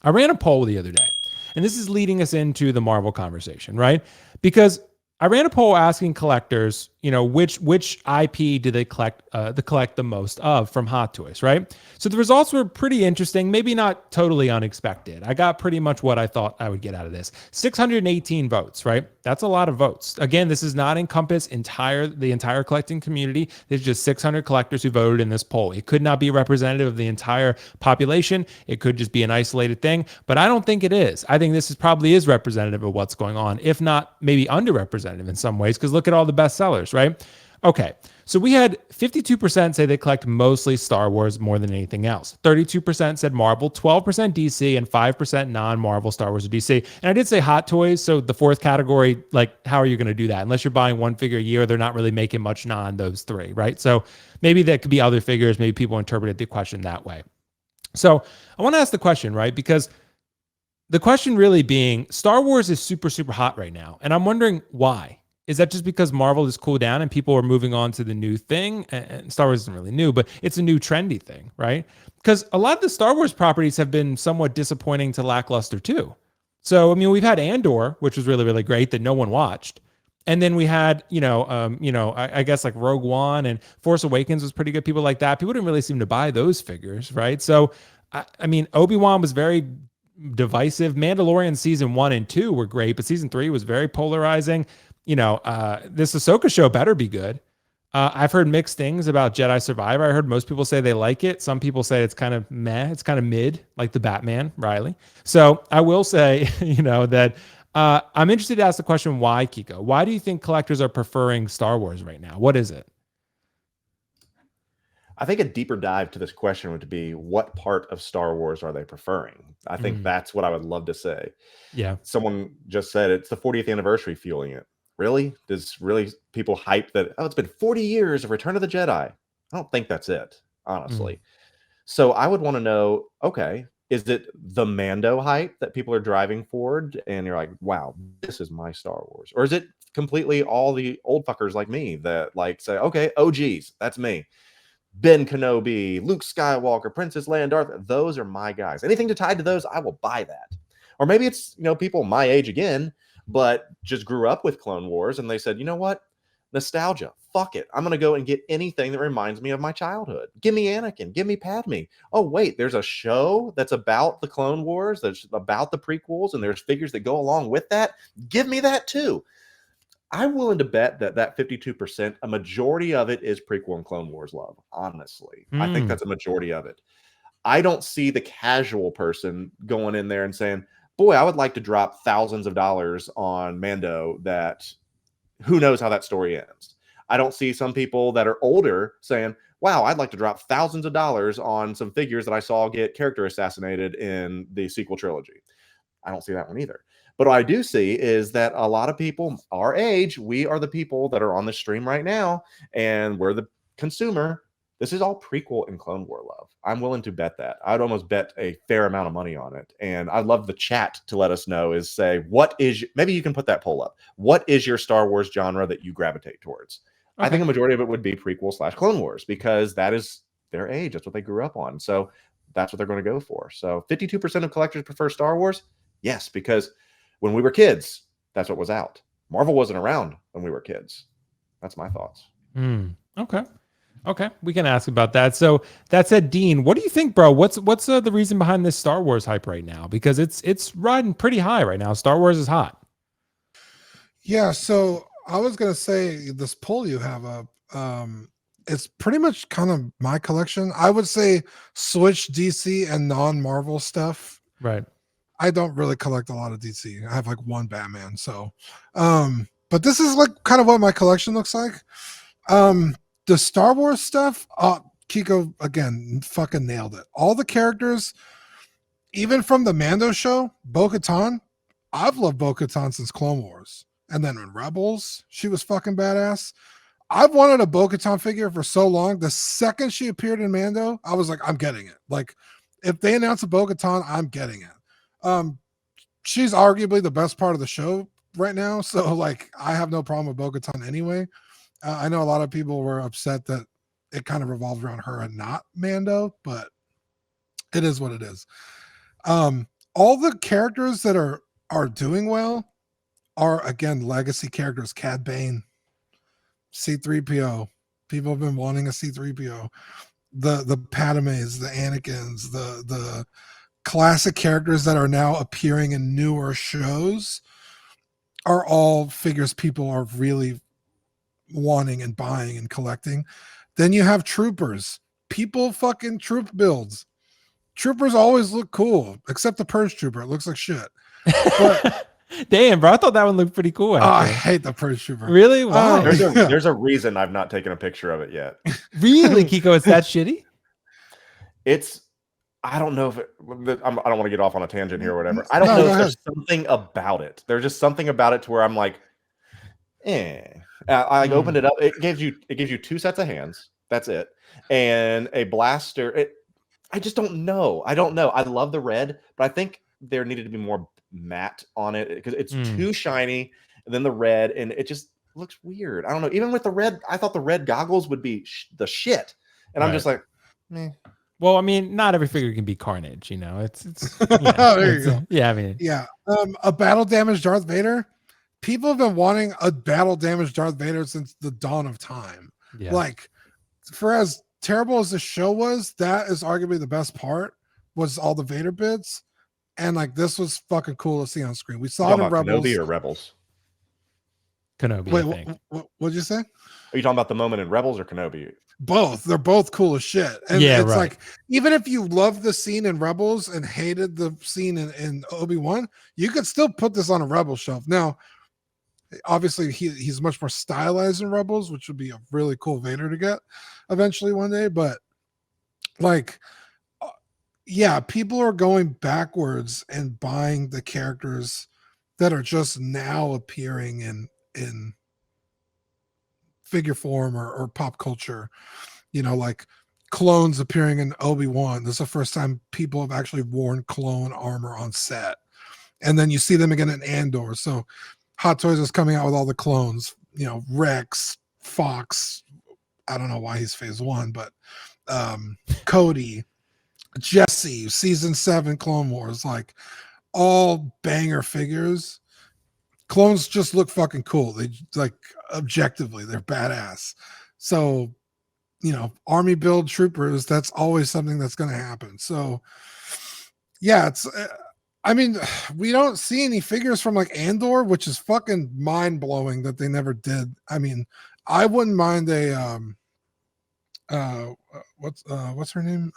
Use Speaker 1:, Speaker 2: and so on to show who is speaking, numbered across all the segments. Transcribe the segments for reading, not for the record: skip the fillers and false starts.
Speaker 1: I ran a poll the other day, and this is leading us into the Marvel conversation, right? Because I ran a poll asking collectors, which IP do they collect the most of from Hot Toys, right? So the results were pretty interesting, maybe not totally unexpected. I got pretty much what I thought I would get out of this. 618 votes, right? That's a lot of votes. Again, this does not encompass the entire collecting community. There's just 600 collectors who voted in this poll. It could not be representative of the entire population. It could just be an isolated thing, but I don't think it is. I think this probably is representative of what's going on, if not maybe underrepresented in some ways, because look at all the bestsellers, right? Okay, so we had 52% say they collect mostly Star Wars more than anything else. 32% said Marvel, 12% DC, and 5% non-Marvel Star Wars or DC. And I did say Hot Toys, so the fourth category, like, how are you going to do that? Unless you're buying one figure a year, they're not really making much non those three, right? So maybe that could be other figures. Maybe people interpreted the question that way. So I want to ask the question, right? Because the question really being, Star Wars is super, super hot right now. And I'm wondering why. Is that just because Marvel has cooled down and people are moving on to the new thing? And Star Wars isn't really new, but it's a new trendy thing, right? Because a lot of the Star Wars properties have been somewhat disappointing to lackluster too. So, I mean, we've had Andor, which was really, really great that no one watched. And then we had, I guess like Rogue One and Force Awakens was pretty good. People like that. People didn't really seem to buy those figures, right? So, I mean, Obi-Wan was very divisive. Mandalorian season 1 and 2 were great, but season 3 was very polarizing. This Ahsoka show better be good. I've heard mixed things about Jedi Survivor. I heard most people say they like it. Some people say it's kind of meh. It's kind of mid, like the Batman, Riley. So I will say, that I'm interested to ask the question, why, Kiko? Why do you think collectors are preferring Star Wars right now? What is it?
Speaker 2: I think a deeper dive to this question would be, what part of Star Wars are they preferring? I think that's what I would love to say.
Speaker 1: Yeah.
Speaker 2: Someone just said it's the 40th anniversary fueling it. Really? Does really people hype that, oh, it's been 40 years of Return of the Jedi? I don't think that's it, honestly. So I would want to know, okay, is it the Mando hype that people are driving forward and you're like, wow, this is my Star Wars? Or is it completely all the old fuckers like me that like say, okay, OGs, that's me. Ben Kenobi, Luke Skywalker, Princess Leia, Darth, those are my guys. Anything to tie to those, I will buy that. Or maybe it's, people my age again, but just grew up with Clone Wars and they said, you know what? Nostalgia. Fuck it. I'm going to go and get anything that reminds me of my childhood. Give me Anakin. Give me Padme. Oh, wait, there's a show that's about the Clone Wars, that's about the prequels, and there's figures that go along with that. Give me that too. I'm willing to bet that 52%, a majority of it is prequel and Clone Wars love, honestly. I think that's a majority of it. I don't see the casual person going in there and saying, boy, I would like to drop thousands of dollars on Mando that who knows how that story ends. I don't see some people that are older saying, wow, I'd like to drop thousands of dollars on some figures that I saw get character assassinated in the sequel trilogy. I don't see that one either. But what I do see is that a lot of people our age, we are the people that are on the stream right now, and we're the consumer. This is all prequel and Clone War love. I'm willing to bet that. I'd almost bet a fair amount of money on it. And I'd love the chat to let us know, is say, maybe you can put that poll up. What is your Star Wars genre that you gravitate towards? Okay. I think a majority of it would be prequel / Clone Wars, because that is their age. That's what they grew up on. So that's what they're going to go for. So 52% of collectors prefer Star Wars. Yes, because when we were kids, that's what was out. Marvel wasn't around when we were kids. That's my thoughts.
Speaker 1: Okay, we can ask about that. So that said, Dean, what do you think, bro? What's the reason behind this Star Wars hype right now? Because it's riding pretty high right now. Star Wars is hot.
Speaker 3: Yeah, so I was gonna say, this poll you have up, it's pretty much kind of my collection. I would say switch DC and non-Marvel stuff.
Speaker 1: Right.
Speaker 3: I don't really collect a lot of DC. I have like one Batman. So, but this is like kind of what my collection looks like. The Star Wars stuff, Kiko, again, fucking nailed it. All the characters, even from the Mando show, Bo-Katan, I've loved Bo-Katan since Clone Wars. And then in Rebels, she was fucking badass. I've wanted a Bo-Katan figure for so long. The second she appeared in Mando, I was like, I'm getting it. Like, if they announce a Bo-Katan, I'm getting it. She's arguably the best part of the show right now. So, like, I have no problem with Bo-Katan anyway. I know a lot of people were upset that it kind of revolved around her and not Mando, but it is what it is. all the characters that are doing well are again legacy characters. Cad Bane, C3PO. People have been wanting a C3PO. The Padmes, the Anakins, the classic characters that are now appearing in newer shows are all figures people are really wanting and buying and collecting. Then you have troopers. People fucking troop builds. Troopers always look cool, except the Purge Trooper. It looks like shit. But
Speaker 1: damn, bro, I thought that one looked pretty cool.
Speaker 3: I hate the Purge Trooper.
Speaker 1: Really? Why?
Speaker 2: There's a reason I've not taken a picture of it yet.
Speaker 1: Really, Kiko? It's that shitty?
Speaker 2: It's, I don't know if it, I don't want to get off on a tangent here or whatever. I don't know if there's something about it. There's just something about it to where I'm like, I opened it up. It gives you 2 sets of hands. That's it, and a blaster. I just don't know. I don't know. I love the red, but I think there needed to be more matte on it because it's too shiny. And then the red, and it just looks weird. I don't know. Even with the red, I thought the red goggles would be the shit, and I'm just like, meh.
Speaker 1: Well, I mean, not every figure can be Carnage, you know. It's
Speaker 3: there you go.
Speaker 1: Yeah, I mean,
Speaker 3: yeah. A battle damaged Darth Vader. People have been wanting a battle damaged Darth Vader since the dawn of time.
Speaker 1: yeah.
Speaker 3: Like, for as terrible as the show was, that is arguably the best part. Was all the Vader bits, and like this was fucking cool to see on screen. We saw it in Rebels.
Speaker 2: Kenobi or Rebels?
Speaker 1: Kenobi.
Speaker 3: Wait, what'd you say?
Speaker 2: Are you talking about the moment in Rebels or Kenobi?
Speaker 3: Both. They're both cool as shit. And
Speaker 1: yeah,
Speaker 3: it's
Speaker 1: right.
Speaker 3: like, even if you love the scene in Rebels and hated the scene in Obi-Wan, you could still put this on a Rebel shelf. Now, obviously, he's much more stylized in Rebels, which would be a really cool Vader to get eventually one day. But like, yeah, people are going backwards and buying the characters that are just now appearing in figure form or pop culture, you know, like clones appearing in Obi-Wan. This is the first time people have actually worn clone armor on set. And then you see them again in Andor. So Hot Toys is coming out with all the clones, you know, Rex, Fox. I don't know why he's phase 1, but Cody, Jesse, season 7 Clone Wars, like all banger figures. Clones just look fucking cool. They like objectively, they're badass. So, you know, army build troopers, that's always something that's going to happen. So, yeah, it's, I mean, we don't see any figures from like Andor, which is fucking mind blowing that they never did. I mean, I wouldn't mind a, what's her name?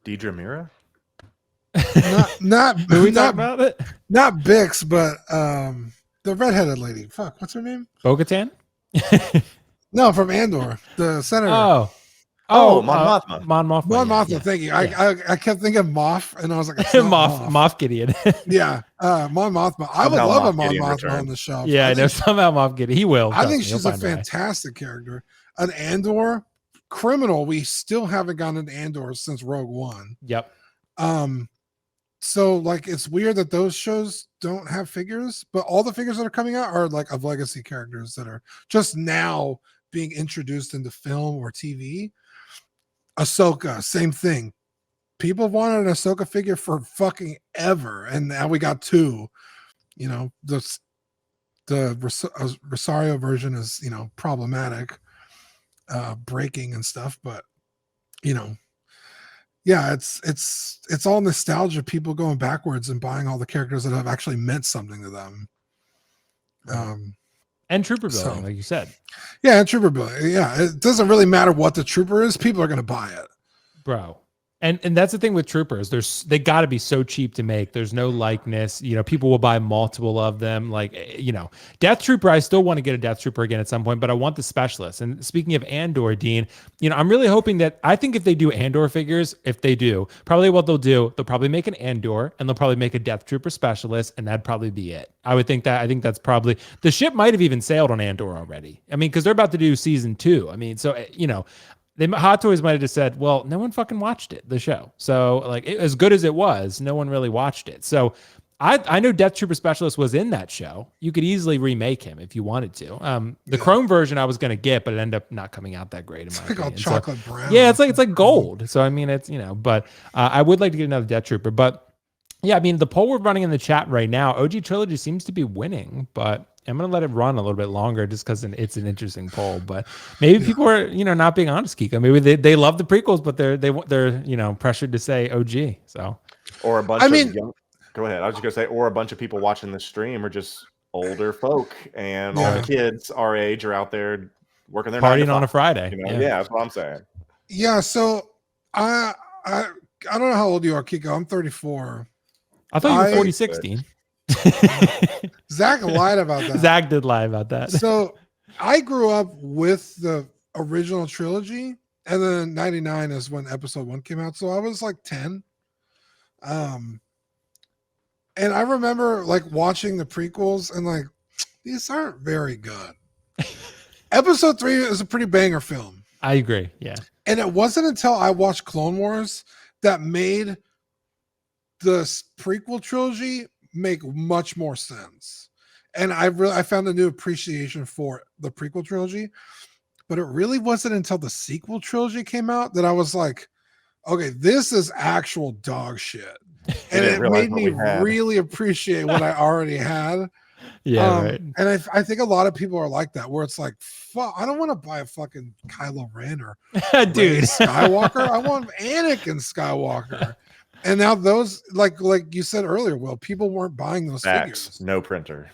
Speaker 2: Deidre Mira?
Speaker 3: not
Speaker 1: Who we talking about it?
Speaker 3: Not Bix, but the redheaded lady. Fuck, what's her name?
Speaker 1: Bo-Katan?
Speaker 3: No, from Andor, the senator.
Speaker 2: Mon Mothma.
Speaker 1: Mon Mothma.
Speaker 3: Mon Mothma.
Speaker 1: Yeah.
Speaker 3: Thank you.
Speaker 1: Yeah.
Speaker 3: I kept thinking Moff, and I was like, it's not
Speaker 1: Moff Gideon.
Speaker 3: Yeah, Mon Mothma. I would love a Mon Mothma on the shelf.
Speaker 1: Yeah, I know. Somehow Moff Gideon. He will.
Speaker 3: I think she's a fantastic character. An Andor criminal. We still haven't gotten an Andor since Rogue One.
Speaker 1: Yep.
Speaker 3: So like it's weird that those shows don't have figures, but all the figures that are coming out are like of legacy characters that are just now being introduced into film or TV. Ahsoka, same thing. People wanted an Ahsoka figure for fucking ever, and now we got 2. You know, the Rosario version is, you know, problematic, breaking and stuff, but you know. Yeah, it's all nostalgia. People going backwards and buying all the characters that have actually meant something to them.
Speaker 1: And trooper building, like you said.
Speaker 3: Yeah, and trooper building. Yeah, it doesn't really matter what the trooper is. People are going to buy it,
Speaker 1: bro. And that's the thing with troopers. They got to be so cheap to make. There's no likeness. You know, people will buy multiple of them. Like, you know, Death Trooper, I still want to get a Death Trooper again at some point, but I want the specialist. And speaking of Andor, Dean, you know, I'm really hoping that, I think if they do Andor figures, if they do, probably what they'll do, they'll probably make an Andor and they'll probably make a Death Trooper specialist, and that'd probably be it. I think that's probably, the ship might have even sailed on Andor already. I mean, because they're about to do season 2. I mean, so, you know, Hot Toys might have just said, well, no one fucking watched it, the show. So like as good as it was, no one really watched it. So I know Death Trooper Specialist was in that show. You could easily remake him if you wanted to. The Chrome version I was going to get, but it ended up not coming out that great in my
Speaker 3: It's like all
Speaker 1: opinion.
Speaker 3: chocolate brown.
Speaker 1: Yeah, it's like gold. So I mean, it's but I would like to get another Death Trooper. But yeah, I mean, the poll we're running in the chat right now, OG Trilogy seems to be winning, but I'm gonna let it run a little bit longer just because it's an interesting poll. But maybe people are not being honest, Kiko. Maybe they love the prequels, but they're pressured to say OG. So
Speaker 2: or a bunch of young. Go ahead. I was just gonna say, or a bunch of people watching the stream are just older folk, and all the kids our age are out there working their
Speaker 1: partying on a Friday.
Speaker 2: Yeah, that's what I'm saying.
Speaker 3: Yeah. So I don't know how old you are, Kiko. I'm 34.
Speaker 1: I thought you were 46, Dean.
Speaker 3: Zach lied about that.
Speaker 1: Zach did lie about that.
Speaker 3: So I grew up with the original trilogy, and then 99 is when episode 1 came out. So I was like 10. And I remember like watching the prequels and like, these aren't very good. Episode 3 is a pretty banger film.
Speaker 1: I agree. Yeah.
Speaker 3: And it wasn't until I watched Clone Wars that made the prequel trilogy make much more sense. And I found a new appreciation for the prequel trilogy. But it really wasn't until the sequel trilogy came out that I was like, okay, this is actual dog shit. And it made me really appreciate what I already had.
Speaker 1: Yeah, right.
Speaker 3: And I think a lot of people are like that, where it's like, fuck, I don't want to buy a fucking Kylo Ren or
Speaker 1: dude
Speaker 3: Skywalker. I want Anakin Skywalker. And now those, like you said earlier, Will, people weren't buying those figures.
Speaker 2: No printer.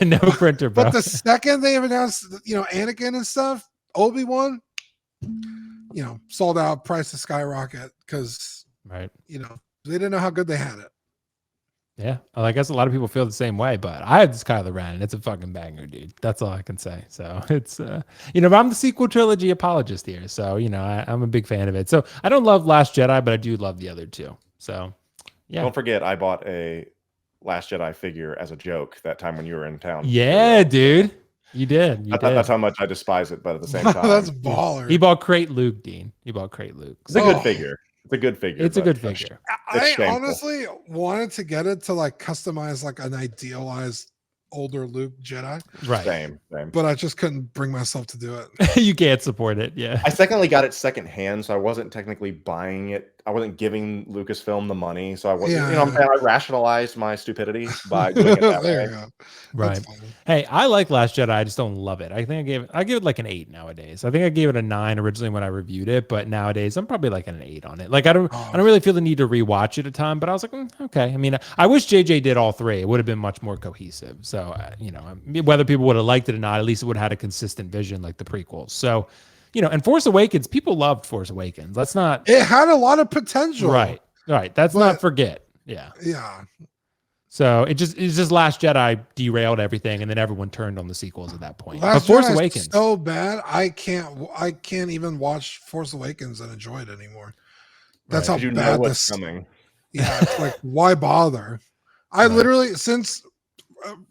Speaker 1: No printer, bro.
Speaker 3: But the second they have announced, Anakin and stuff, Obi-Wan, sold out, prices skyrocket because,
Speaker 1: right.
Speaker 3: They didn't know how good they had it.
Speaker 1: Yeah. Well, I guess a lot of people feel the same way, but I have this Kylo Ren and it's a fucking banger, dude. That's all I can say. So it's, but I'm the sequel trilogy apologist here. So, I'm a big fan of it. So I don't love Last Jedi, but I do love the other two. So yeah.
Speaker 2: Don't forget, I bought a Last Jedi figure as a joke that time when you were in town.
Speaker 1: Yeah, dude. You did.
Speaker 2: That's how much I despise it, but at the same time.
Speaker 3: That's baller.
Speaker 1: He bought Crate Luke, Dean. He bought Crate Luke.
Speaker 2: It's a good figure. It's a good figure.
Speaker 1: It's a good figure.
Speaker 3: I honestly wanted to get it to like customize like an idealized older Luke Jedi.
Speaker 1: Right.
Speaker 2: Same.
Speaker 3: But I just couldn't bring myself to do it.
Speaker 1: You can't support it. Yeah.
Speaker 2: I secondly got it secondhand, so I wasn't technically buying it. I wasn't giving Lucasfilm the money, so I wasn't. I rationalized my stupidity by doing it that way.
Speaker 1: Right. Hey, I like Last Jedi. I just don't love it. I think I give it like an 8 nowadays. I think I gave it a 9 originally when I reviewed it, but nowadays I'm probably like an 8 on it. Like I don't really feel the need to rewatch it a ton, but I was like, okay. I mean, I wish JJ did all 3. It would have been much more cohesive. So whether people would have liked it or not, at least it would have had a consistent vision like the prequels. So. And Force Awakens, people loved Force Awakens. Let's not.
Speaker 3: It had a lot of potential.
Speaker 1: Right. That's not forget. Yeah.
Speaker 3: Yeah.
Speaker 1: So it's just Last Jedi derailed everything, and then everyone turned on the sequels at that point.
Speaker 3: But
Speaker 1: Force Awakens
Speaker 3: so bad, I can't even watch Force Awakens and enjoy it anymore. That's how bad this.
Speaker 2: Coming.
Speaker 3: Yeah, it's like why bother? I literally since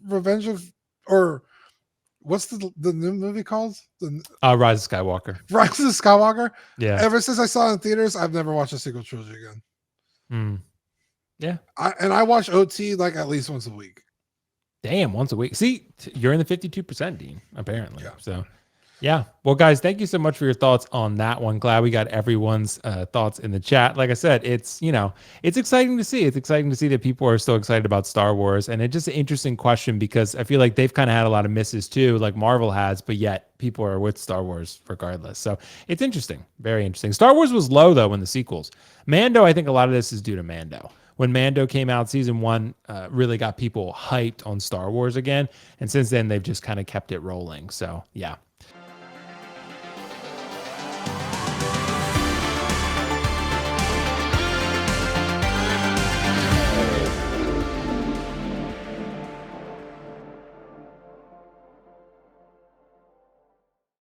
Speaker 3: Revenge of or. What's the new movie called?
Speaker 1: Rise of Skywalker.
Speaker 3: Rise of Skywalker?
Speaker 1: Yeah.
Speaker 3: Ever since I saw it in theaters, I've never watched a sequel trilogy again.
Speaker 1: Yeah.
Speaker 3: I watch OT like at least once a week.
Speaker 1: Damn, once a week. See, you're in the 52%, Dean, apparently.
Speaker 3: Yeah.
Speaker 1: So, yeah. Well, guys, thank you so much for your thoughts on that one. Glad we got everyone's thoughts in the chat. Like I said, it's exciting to see. It's exciting to see that people are still excited about Star Wars. And it's just an interesting question because I feel like they've kind of had a lot of misses too, like Marvel has, but yet people are with Star Wars regardless. So it's interesting. Very interesting. Star Wars was low though in the sequels. Mando, I think a lot of this is due to Mando. When Mando came out, season 1 really got people hyped on Star Wars again. And since then, they've just kind of kept it rolling. So, yeah.